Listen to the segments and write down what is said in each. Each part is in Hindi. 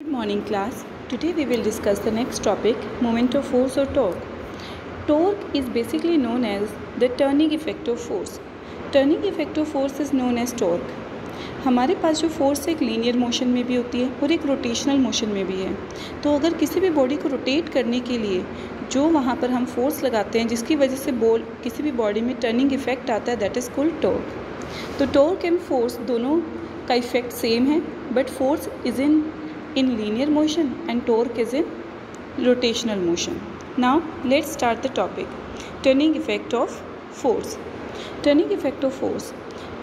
Good morning class. Today we will discuss the next topic, moment of force or torque. Torque is basically known as the turning effect of force. Turning effect of force is known as torque. हमारे पास जो फोर्स एक लीनियर मोशन में भी होती है और एक रोटेशनल मोशन में भी है। तो अगर किसी भी बॉडी को रोटेट करने के लिए जो वहाँ पर हम फोर्स लगाते हैं जिसकी वजह से किसी भी बॉडी में टर्निंग इफेक्ट आता है, दैट इज़ कॉल्ड टॉर्क। तो टॉर्क एंड फोर्स दोनों का इफेक्ट सेम है, but force is in linear motion and torque is in rotational motion. Now let's start the topic, turning effect of force. Turning effect of force.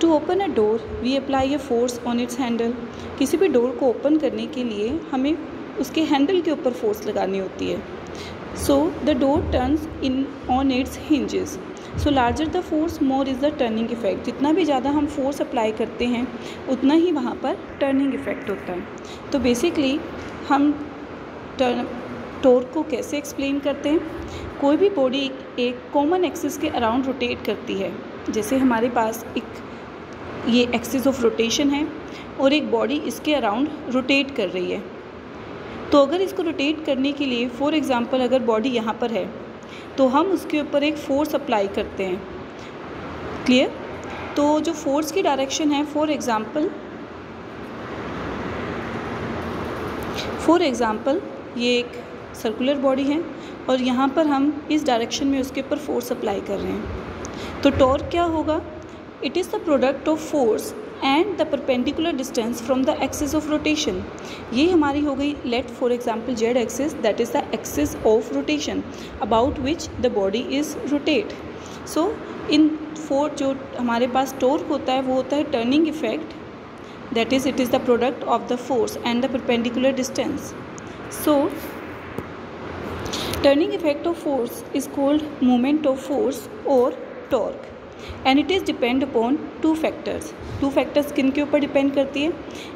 To open a door we apply a force on its handle. किसी भी डोर को ओपन करने के लिए हमें उसके हैंडल के ऊपर फोर्स लगानी होती है. So the door turns in on its hinges. So larger the force more is the turning effect. जितना भी ज़्यादा हम फोर्स अप्लाई करते हैं उतना ही वहाँ पर टर्निंग इफेक्ट होता है. तो बेसिकली हम टॉर्क को कैसे एक्सप्लेन करते हैं. कोई भी बॉडी एक कॉमन एक्सिस के अराउंड रोटेट करती है. जैसे हमारे पास एक ये एक्सिस ऑफ रोटेशन है और एक बॉडी इसके अराउंड रोटेट कर रही है. तो अगर इसको रोटेट करने के लिए फॉर एग्ज़ाम्पल अगर बॉडी यहाँ पर है तो हम उसके ऊपर एक फ़ोर्स अप्लाई करते हैं. क्लियर. तो जो फोर्स की डायरेक्शन है फॉर एग्ज़ाम्पल ये एक सर्कुलर बॉडी है और यहाँ पर हम इस डायरेक्शन में उसके ऊपर फोर्स अप्लाई कर रहे हैं. तो टॉर्क क्या होगा. It is the product of force and the perpendicular distance from the axis of rotation. ये हमारी हो गई let for example Z axis, that is the axis of rotation about which the body is rotate. So in for जो हमारे पास टॉर्क होता है वो होता है turning effect, that is it is the product of the force and the perpendicular distance. So turning effect of force is called moment of force और torque and it is depend upon two factors. Two factors किन के ऊपर डिपेंड करती है.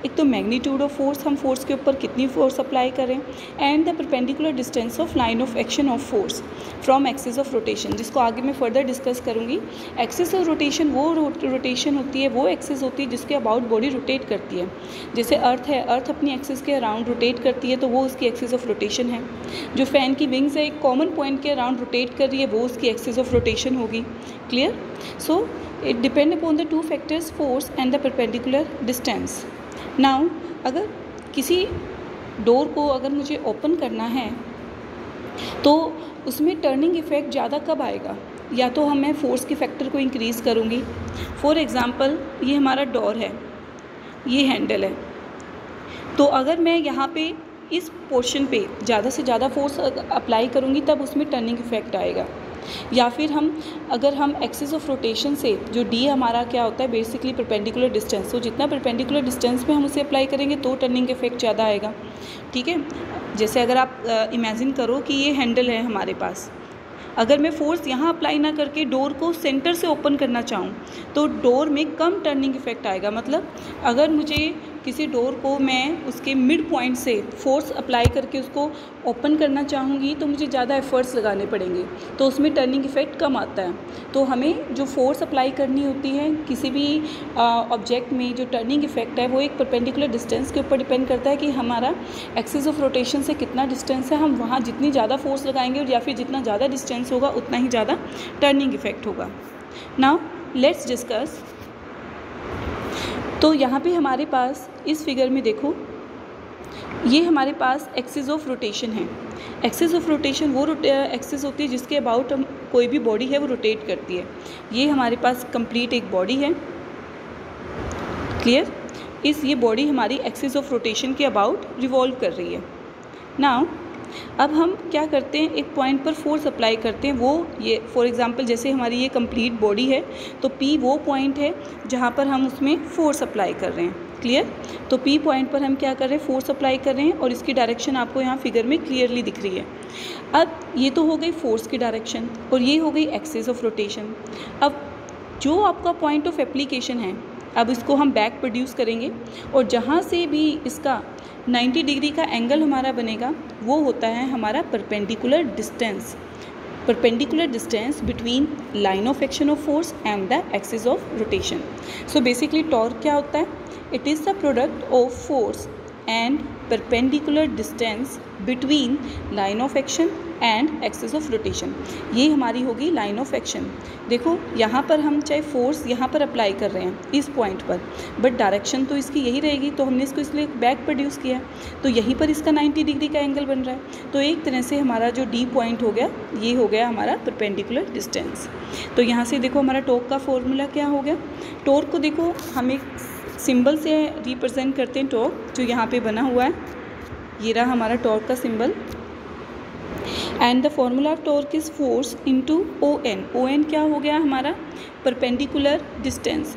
एक तो मैग्नीट्यूड ऑफ फोर्स, हम फोर्स के ऊपर कितनी फोर्स अप्लाई करें, and the perpendicular distance of line of action of force from axis of rotation, जिसको आगे मैं फर्दर डिस्कस करूँगी. एक्सिस ऑफ रोटेशन वो रोटेशन होती है, वो एक्सिस होती है जिसके अबाउट बॉडी रोटेट करती है. जैसे अर्थ है, अर्थ अपनी एक्सिस के अराउंड रोटेट करती है तो वो उसकी एक्सिस ऑफ रोटेशन है. जो फ़ैन की विंग्स है एक कॉमन पॉइंट के अराउंड रोटेट कर रही है, वो उसकी एक्सिस ऑफ रोटेशन होगी. Clear. So it depend upon the two factors, force and the perpendicular distance. Now अगर किसी डोर को अगर मुझे ओपन करना है तो उसमें टर्निंग इफेक्ट ज़्यादा कब आएगा. या तो मैं फोर्स के फैक्टर को इंक्रीज़ करूँगी. फॉर एग्ज़ाम्पल ये हमारा डोर है, ये हैंडल है. तो अगर मैं यहाँ पे इस पोर्शन पे ज़्यादा से ज़्यादा फोर्स अप्लाई करूँगी तब उसमें टर्निंग इफेक्ट आएगा. या फिर अगर हम एक्सिस ऑफ रोटेशन से जो डी हमारा क्या होता है बेसिकली परपेंडिकुलर डिस्टेंस, तो जितना परपेंडिकुलर डिस्टेंस में हम उसे अप्लाई करेंगे तो टर्निंग इफेक्ट ज़्यादा आएगा. ठीक है. जैसे अगर आप इमेजिन करो कि ये हैंडल है हमारे पास, अगर मैं फोर्स यहाँ अप्लाई ना करके डोर को सेंटर से ओपन करना चाहूँ तो डोर में कम टर्निंग इफेक्ट आएगा. मतलब अगर मुझे किसी डोर को मैं उसके मिड पॉइंट से फोर्स अप्लाई करके उसको ओपन करना चाहूँगी तो मुझे ज़्यादा एफर्ट्स लगाने पड़ेंगे, तो उसमें टर्निंग इफेक्ट कम आता है. तो हमें जो फोर्स अप्लाई करनी होती है किसी भी ऑब्जेक्ट में, जो टर्निंग इफेक्ट है वो एक परपेंडिकुलर डिस्टेंस के ऊपर डिपेंड करता है कि हमारा एक्सिस ऑफ रोटेशन से कितना डिस्टेंस है. हम वहाँ जितनी ज़्यादा फोर्स लगाएंगे और या फिर जितना ज़्यादा डिस्टेंस होगा उतना ही ज़्यादा टर्निंग इफेक्ट होगा. Now let's discuss. तो यहाँ पे हमारे पास इस फिगर में देखो, ये हमारे पास एक्सिस ऑफ रोटेशन है. एक्सिस ऑफ रोटेशन वो एक्सिस होती है जिसके अबाउट कोई भी बॉडी है वो रोटेट करती है. ये हमारे पास कंप्लीट एक बॉडी है. क्लियर. ये बॉडी हमारी एक्सिस ऑफ रोटेशन के अबाउट रिवॉल्व कर रही है. नाउ अब हम क्या करते हैं, एक पॉइंट पर फोर्स अप्लाई करते हैं. वो ये फॉर एग्जांपल जैसे हमारी ये कंप्लीट बॉडी है तो P वो पॉइंट है जहाँ पर हम उसमें फोर्स अप्लाई कर रहे हैं. क्लियर. तो P पॉइंट पर हम क्या कर रहे हैं, फोर्स अप्लाई कर रहे हैं और इसकी डायरेक्शन आपको यहाँ फिगर में क्लियरली दिख रही है. अब ये तो हो गई फोर्स की डायरेक्शन और ये हो गई एक्सिस ऑफ रोटेशन. अब जो आपका पॉइंट ऑफ एप्लीकेशन है, अब इसको हम बैक प्रोड्यूस करेंगे और जहाँ से भी इसका 90 डिग्री का एंगल हमारा बनेगा वो होता है हमारा perpendicular distance. perpendicular distance between line of action of force and the axis of rotation. So basically torque क्या होता है? It is the product of force and perpendicular distance between line of action and axis of rotation. ये हमारी होगी लाइन ऑफ एक्शन। देखो यहाँ पर हम चाहे फोर्स यहाँ पर अप्लाई कर रहे हैं इस पॉइंट पर, बट डायरेक्शन तो इसकी यही रहेगी, तो हमने इसको इसलिए बैक प्रोड्यूस किया, तो यहीं पर इसका 90 डिग्री का एंगल बन रहा है। तो एक तरह से हमारा जो डी पॉइंट हो गया, ये हो गया हमारा परपेंडिकुलर डिस्टेंस। तो यहाँ से देखो हमारा टॉर्क का फॉर्मूला क्या हो गया। टॉर्क को देखो हम एक सिंबल से रिप्रेजेंट करते हैं टॉर्क, जो यहाँ पे बना हुआ है, ये रहा हमारा टॉर्क का symbol. And the formula of torque is force into ON। ON क्या हो गया हमारा, perpendicular distance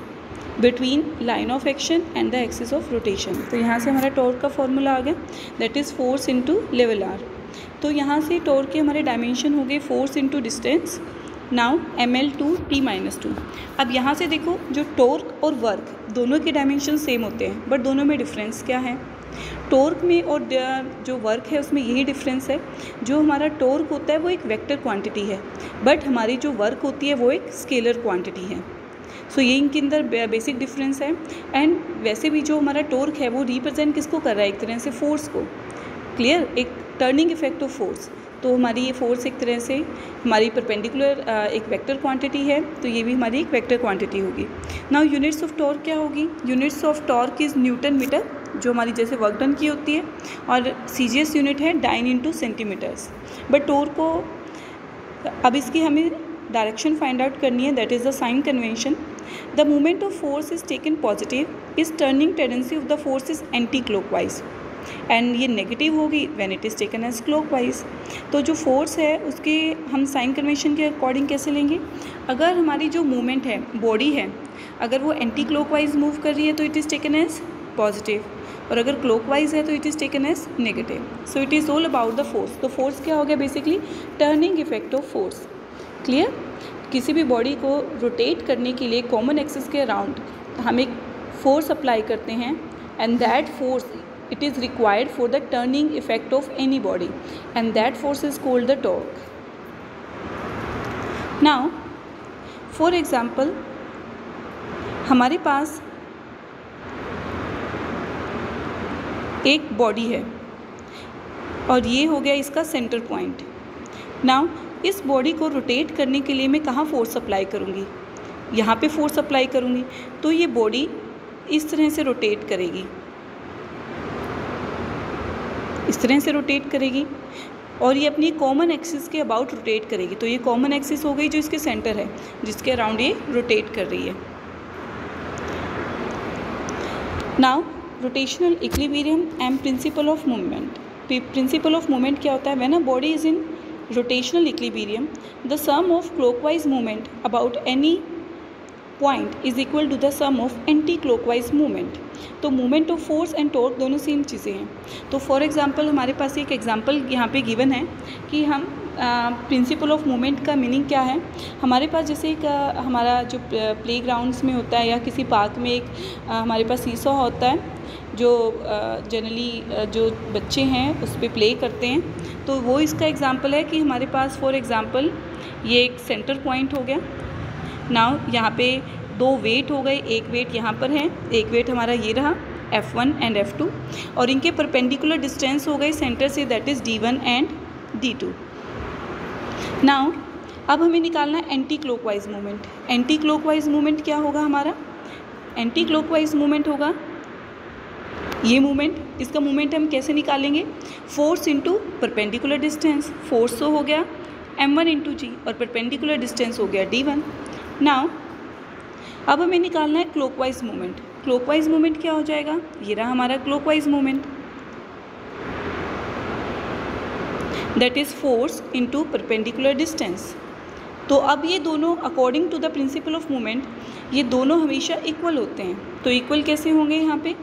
between line of action and the axis of rotation. तो यहाँ से हमारा टॉर्क का फॉर्मूला आ गया, that is force into level R। तो यहाँ से टॉर्क के हमारे डायमेंशन हो गए force into distance, now ml/t-2। अब यहाँ से देखो जो टॉर्क और वर्क दोनों के डायमेंशन सेम होते हैं, बट दोनों में डिफरेंस क्या है। टॉर्क में और जो वर्क है उसमें यही डिफरेंस है, जो हमारा टॉर्क होता है वो एक वेक्टर क्वांटिटी है, बट हमारी जो वर्क होती है वो एक स्केलर क्वांटिटी है। सो ये इनके अंदर बेसिक डिफरेंस है। एंड वैसे भी जो हमारा टॉर्क है वो रिप्रेजेंट किसको कर रहा है, एक तरह से फोर्स को। क्लियर, एक टर्निंग इफेक्ट ऑफ फोर्स। तो हमारी ये फोर्स एक तरह से हमारी परपेंडिकुलर एक वेक्टर क्वांटिटी है, तो ये भी हमारी एक वेक्टर क्वांटिटी होगी। नाउ यूनिट्स ऑफ टॉर्क क्या होगी, units of torque is newton metre, जो हमारी जैसे वर्क डन की होती है, और CGS यूनिट है dyne into centimetres. But torque को अब इसकी हमें डायरेक्शन फाइंड आउट करनी है, that is the sign convention. The movement of force is taken positive, is turning tendency of the force is anti clockwise, and ये नेगेटिव होगी when it is taken as clockwise. तो जो फोर्स है उसके हम साइन कन्वेंशन के अकॉर्डिंग कैसे लेंगे, अगर हमारी जो मूवमेंट है, बॉडी है, अगर वो एंटी क्लॉकवाइज मूव कर रही है तो it is taken as positive, और अगर क्लॉकवाइज है तो it is taken as negative. So it is all about the force. तो फोर्स क्या हो गया, basically turning effect of force. Clear, किसी भी बॉडी को रोटेट करने के लिए कॉमन एक्सिस के अराउंड हम एक फोर्स अप्लाई करते हैं, and that force it is required for the turning effect of any body, and that force is called the torque. Now for example, हमारे पास एक बॉडी है और ये हो गया इसका सेंटर पॉइंट। नाउ इस बॉडी को रोटेट करने के लिए मैं कहाँ फोर्स अप्लाई करूँगी, यहाँ पे फोर्स अप्लाई करूँगी, तो ये बॉडी इस तरह से रोटेट करेगी, इस तरह से रोटेट करेगी, और ये अपनी कॉमन एक्सिस के अबाउट रोटेट करेगी। तो ये कॉमन एक्सिस हो गई जो इसके सेंटर है, जिसके अराउंड ये रोटेट कर रही है। Now rotational equilibrium and principle of movement. Principle of movement क्या होता है, when a body is in rotational equilibrium the sum of clockwise movement about any point is equal to the sum of anti clockwise movement. तो movement of force and torque दोनों सेम चीज़ें हैं। तो फॉर एग्जांपल हमारे पास एक एग्जांपल यहाँ पे गिवन है कि हम प्रिंसिपल ऑफ मूवमेंट का मीनिंग क्या है। हमारे पास जैसे एक हमारा जो प्ले ग्राउंड्स में होता है या किसी पार्क में एक हमारे पास सीसॉ होता है, जो जनरली जो बच्चे हैं उस पर प्ले करते हैं, तो वो इसका एग्जांपल है कि हमारे पास फॉर एग्जांपल ये एक सेंटर पॉइंट हो गया। नाउ यहाँ पे दो वेट हो गए, एक वेट यहाँ पर है, एक वेट हमारा ये रहा F1 एंड F2, और इनके परपेंडिकुलर डिस्टेंस हो गई सेंटर से, that is D1 and D2। Now अब हमें निकालना है anti clockwise movement. Anti clockwise movement क्या होगा हमारा, एंटी क्लॉकवाइज मूवमेंट होगा ये मूवमेंट। इसका मूवमेंट हम कैसे निकालेंगे, force into perpendicular distance. Force तो हो गया m1 इंटू जी, और परपेंडिकुलर डिस्टेंस हो गया D1। नाउ अब हमें निकालना है क्लॉकवाइज मूवमेंट। क्लॉकवाइज मूवमेंट क्या हो जाएगा, ये रहा हमारा clockwise movement, that is force into perpendicular distance. तो अब ये दोनों according to the principle of movement ये दोनों हमेशा इक्वल होते हैं। तो इक्वल कैसे होंगे यहाँ पे,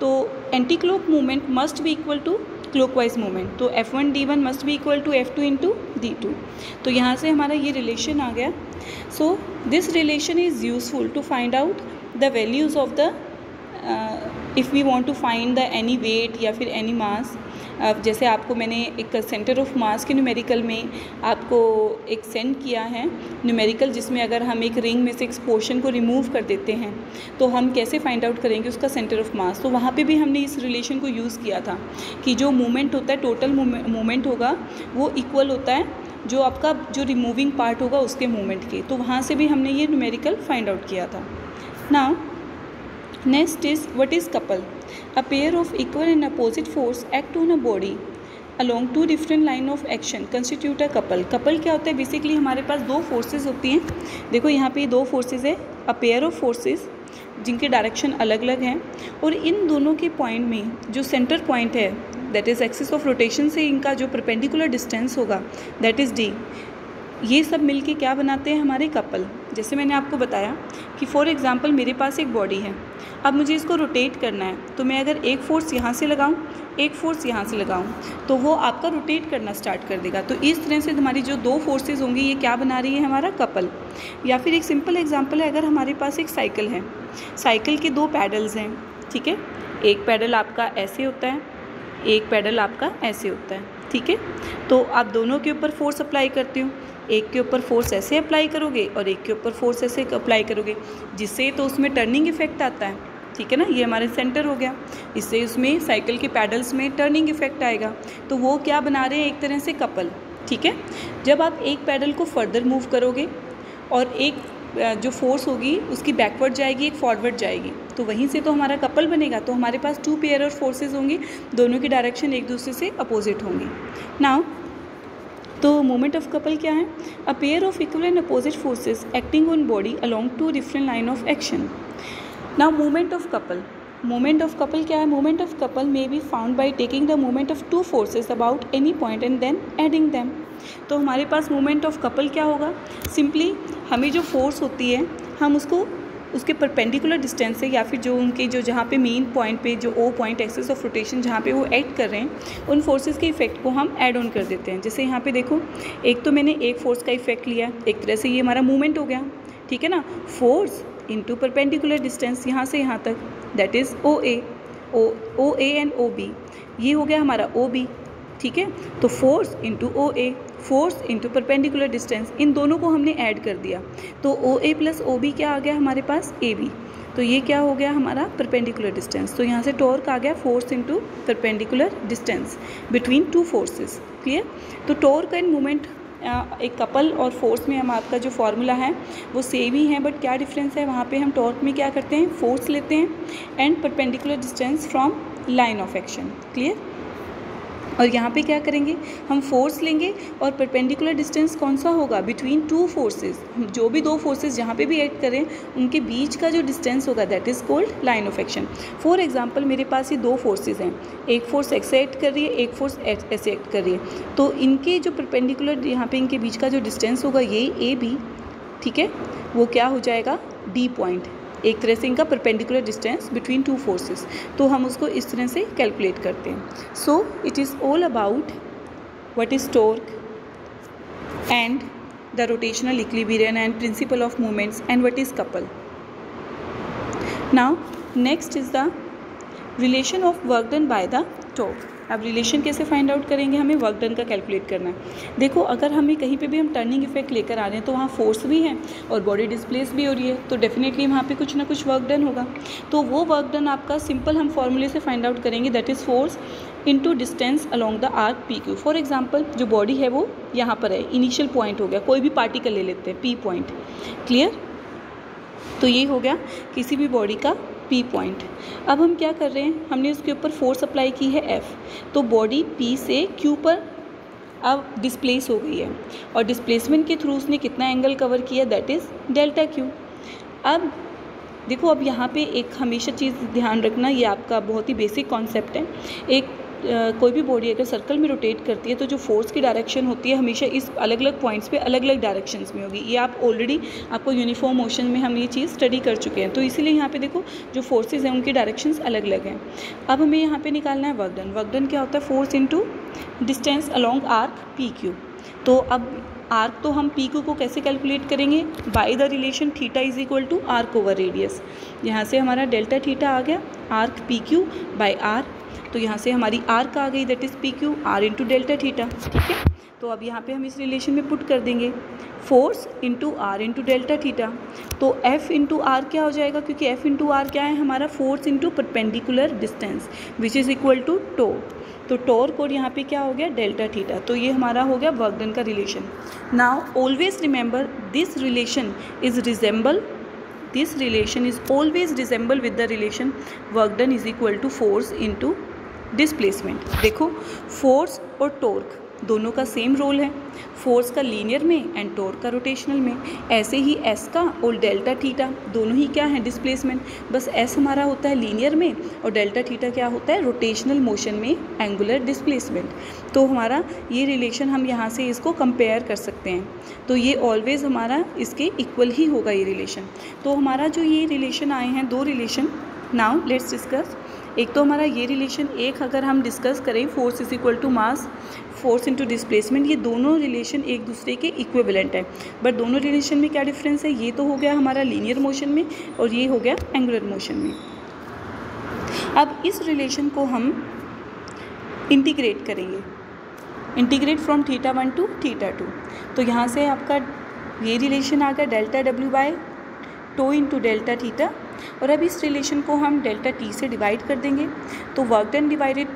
तो anti clock movement must be equal to clockwise movement. तो F1 D1 must be equal to F2 into D2। तो यहाँ से हमारा ये रिलेशन आ गया। So this relation is useful to find out the values of the if we want to find the any weight या फिर एनी मास, जैसे आपको मैंने एक सेंटर ऑफ मास के न्यूमेरिकल में आपको एक सेंड किया है न्यूमेरिकल, जिसमें अगर हम एक रिंग में से एक पोर्शन को रिमूव कर देते हैं तो हम कैसे फाइंड आउट करेंगे उसका सेंटर ऑफ मास। तो वहाँ पे भी हमने इस रिलेशन को यूज़ किया था कि जो मूवमेंट होता है, टोटल मूवमेंट होगा वो इक्वल होता है जो आपका जो रिमूविंग पार्ट होगा उसके मूवमेंट के। तो वहाँ से भी हमने ये न्यूमेरिकल फाइंड आउट किया था। Now next is what is couple. A pair of equal and opposite force act on a body along two different line of action constitute a couple। couple क्या होता है? बेसिकली हमारे पास दो फोर्सेस होती हैं। देखो यहाँ पे दो फोर्सेस है, a pair of forces जिनके डायरेक्शन अलग अलग हैं, और इन दोनों के पॉइंट में जो सेंटर पॉइंट है that is axis of rotation से इनका जो परपेंडिकुलर डिस्टेंस होगा दैट इज़ d, ये सब मिलके क्या बनाते हैं? हमारे कपल। जैसे मैंने आपको बताया कि फॉर एग्जांपल मेरे पास एक बॉडी है, अब मुझे इसको रोटेट करना है, तो मैं अगर एक फ़ोर्स यहाँ से लगाऊँ, एक फ़ोर्स यहाँ से लगाऊँ, तो वो आपका रोटेट करना स्टार्ट कर देगा। तो इस तरह से हमारी जो दो फोर्सेस होंगी ये क्या बना रही है? हमारा कपल। या फिर एक सिंपल एग्जांपल है, अगर हमारे पास एक साइकिल है, साइकिल के दो पैडल्स हैं, ठीक है, एक पैडल आपका ऐसे होता है, एक पैडल आपका ऐसे होता है, ठीक है। तो आप दोनों के ऊपर फोर्स अप्लाई करते हो, एक के ऊपर फोर्स ऐसे अप्लाई करोगे और एक के ऊपर फोर्स ऐसे अप्लाई करोगे, जिससे तो उसमें टर्निंग इफेक्ट आता है, ठीक है ना। ये हमारे सेंटर हो गया, इससे उसमें साइकिल के पैडल्स में टर्निंग इफेक्ट आएगा, तो वो क्या बना रहे हैं? एक तरह से कपल, ठीक है। जब आप एक पैडल को फर्दर मूव करोगे और एक जो फोर्स होगी उसकी बैकवर्ड जाएगी, एक फॉरवर्ड जाएगी, तो वहीं से तो हमारा कपल बनेगा। तो हमारे पास टू पेयर ऑफ फोर्सेज होंगी, दोनों की डायरेक्शन एक दूसरे से अपोजिट होंगी। नाउ तो मोमेंट ऑफ कपल क्या है? A pair of equal and opposite forces acting on body along to different line of action. Now moment of couple, moment of couple क्या है? Moment of couple may be found by taking the moment of two forces about any point and then adding them. तो हमारे पास मोमेंट ऑफ कपल क्या होगा? सिंपली हमें जो फोर्स होती है हम उसको उसके परपेंडिकुलर डिस्टेंस से या फिर जो उनके जो जहाँ पे मेन पॉइंट पे जो O point axis of rotation जहाँ पे वो एक्ट कर रहे हैं उन फोर्सेस के इफेक्ट को हम ऐड ऑन कर देते हैं। जैसे यहाँ पे देखो, एक तो मैंने एक फोर्स का इफेक्ट लिया, एक तरह से ये हमारा मूवमेंट हो गया, ठीक है ना। फोर्स इंटू परपेंडिकुलर डिस्टेंस यहाँ से यहाँ तक that is O A and O B, ये हो गया हमारा ओ बी, ठीक है। तो force into O A, force into perpendicular distance, इन दोनों को हमने ऐड कर दिया, तो ओ ए प्लस ओ बी क्या आ गया हमारे पास? A B. तो ये क्या हो गया हमारा? Perpendicular distance. तो यहाँ से टॉर्क आ गया force into perpendicular distance between two forces. Clear? तो टॉर्क एंड मोमेंट एक कपल और फोर्स में हम आपका जो फॉर्मूला है वो सेम ही है, बट क्या डिफरेंस है? वहाँ पे हम टॉर्क में क्या करते हैं? फोर्स लेते हैं and perpendicular distance from line of action. Clear? और यहाँ पे क्या करेंगे? हम फोर्स लेंगे और परपेंडिकुलर डिस्टेंस कौन सा होगा? Between two forces. जो भी दो फोर्सेस जहाँ पे भी एक्ट करें उनके बीच का जो डिस्टेंस होगा that is called line of action. For example मेरे पास ये दो फोर्सेस हैं, एक फोर्स ऐसे एक्ट कर रही है, एक फोर्स ऐसे एक्ट कर रही है, तो इनके जो परपेंडिकुलर यहाँ पे इनके बीच का जो डिस्टेंस होगा ये ए बी, ठीक है, वो क्या हो जाएगा? डी पॉइंट, एक तरह से इनका perpendicular distance between two forces. तो हम उसको इस तरह से कैलकुलेट करते हैं। सो it is all about what is torque and the rotational equilibrium and principle of movements and what is couple. Now next is the relation of work done by the torque. अब रिलेशन कैसे फाइंड आउट करेंगे? हमें वर्क डन का कैलकुलेट करना है। देखो, अगर हमें कहीं पे भी हम टर्निंग इफेक्ट लेकर आ रहे हैं तो वहाँ फोर्स भी है और बॉडी डिस्प्लेस भी हो रही है, तो डेफिनेटली वहाँ पे कुछ ना कुछ वर्क डन होगा। तो वो वर्क डन आपका सिंपल हम फॉर्मूले से फाइंड आउट करेंगे, that is force into distance along the arc P Q. For example जो बॉडी है वो यहाँ पर है, इनिशियल पॉइंट हो गया, कोई भी पार्टिकल ले लेते हैं, पी पॉइंट। क्लियर? तो ये हो गया किसी भी बॉडी का पी पॉइंट। अब हम क्या कर रहे हैं? हमने उसके ऊपर फोर्स अप्लाई की है एफ, तो बॉडी पी से क्यू पर अब डिस्प्लेस हो गई है और डिस्प्लेसमेंट के थ्रू उसने कितना एंगल कवर किया? That is delta Q. अब देखो, अब यहाँ पे एक हमेशा चीज़ ध्यान रखना, ये आपका बहुत ही बेसिक कॉन्सेप्ट है। एक कोई भी बॉडी अगर सर्कल में रोटेट करती है तो जो फोर्स की डायरेक्शन होती है हमेशा इस अलग अलग पॉइंट्स पे अलग अलग डायरेक्शंस में होगी। ये आप ऑलरेडी आपको यूनिफॉर्म मोशन में हम ये चीज़ स्टडी कर चुके हैं, तो इसीलिए यहाँ पे देखो जो फोर्सेज हैं उनकी डायरेक्शंस अलग अलग हैं। अब हमें यहाँ पे निकालना है वर्क डन। वर्क डन क्या होता है? Force into distance along arc P Q. तो अब आर्क तो हम पी क्यू को कैसे कैलकुलेट करेंगे, by the relation theta is equal to arc over radius. यहाँ से हमारा डेल्टा थीटा आ गया, arc P Q by R, तो यहाँ से हमारी आर्क आ गई that is P Q R into delta theta. ठीक है, तो अब यहाँ पे हम इस रिलेशन में पुट कर देंगे force into R into delta theta, तो एफ इंटू आर क्या हो जाएगा, क्योंकि एफ इंटू आर क्या है हमारा force into perpendicular distance which is equal to tau, तो टॉर्क और यहाँ पे क्या हो गया डेल्टा थीटा, तो ये हमारा हो गया वर्क डन का रिलेशन। Now always remember this relation is resemble, this relation is always resemble with the relation work done is equal to force into displacement. देखो फोर्स और टॉर्क दोनों का सेम रोल है, फोर्स का लीनियर में एंड टॉर्क का रोटेशनल में। ऐसे ही एस का और डेल्टा थीटा दोनों ही क्या है डिस्प्लेसमेंट, बस एस हमारा होता है लीनियर में और डेल्टा थीटा क्या होता है रोटेशनल मोशन में एंगुलर डिस्प्लेसमेंट। तो हमारा ये रिलेशन हम यहाँ से इसको कंपेयर कर सकते हैं, तो ये ऑलवेज हमारा इसके इक्वल ही होगा ये रिलेशन। तो हमारा जो ये रिलेशन आए हैं दो रिलेशन, नाउ लेट्स डिस्कस। एक तो हमारा ये रिलेशन, एक अगर हम डिस्कस करें force is equal to mass, force into displacement, ये दोनों रिलेशन एक दूसरे के इक्विवेलेंट है, बट दोनों रिलेशन में क्या डिफरेंस है, ये तो हो गया हमारा लीनियर मोशन में और ये हो गया एंगुलर मोशन में। अब इस रिलेशन को हम इंटीग्रेट करेंगे, integrate from theta 1 to theta 2, तो यहाँ से आपका ये रिलेशन आ गया delta W by tau into delta theta, और अब इस रिलेशन को हम डेल्टा टी से डिवाइड कर देंगे, तो work done divided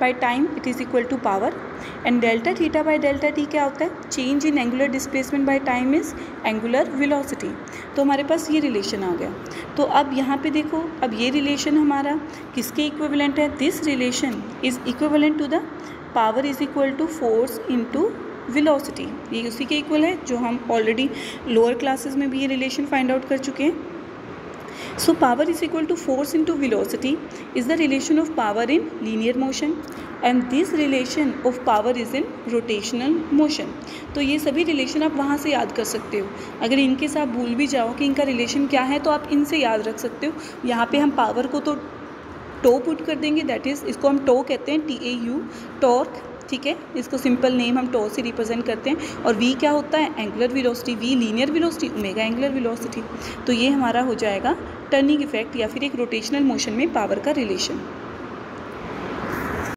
by time it is equal to power, and delta theta by delta T क्या होता है, change in angular displacement by time is angular velocity. तो हमारे पास ये रिलेशन आ गया। तो अब यहाँ पे देखो, अब ये रिलेशन हमारा किसके इक्विवेलेंट है, this relation is equivalent to the power is equal to force into velocity, ये उसी के इक्वल है जो हम ऑलरेडी लोअर क्लासेस में भी ये रिलेशन फाइंड आउट कर चुके हैं। So power is equal to force into velocity is the relation of power in linear motion and this relation of power is in rotational motion। तो ये सभी रिलेशन आप वहाँ से याद कर सकते हो, अगर इनके साथ भूल भी जाओ कि इनका रिलेशन क्या है तो आप इनसे याद रख सकते हो। यहाँ पे हम पावर को तो टो पुट कर देंगे, दैट इज़ इसको हम टो कहते हैं, TAU टॉर्क, ठीक है, इसको सिंपल नेम हम टो से रिप्रेजेंट करते हैं, और v क्या होता है angular velocity, v linear velocity, omega angular velocity. तो ये हमारा हो जाएगा टर्निंग इफेक्ट या फिर एक रोटेशनल मोशन में पावर का रिलेशन।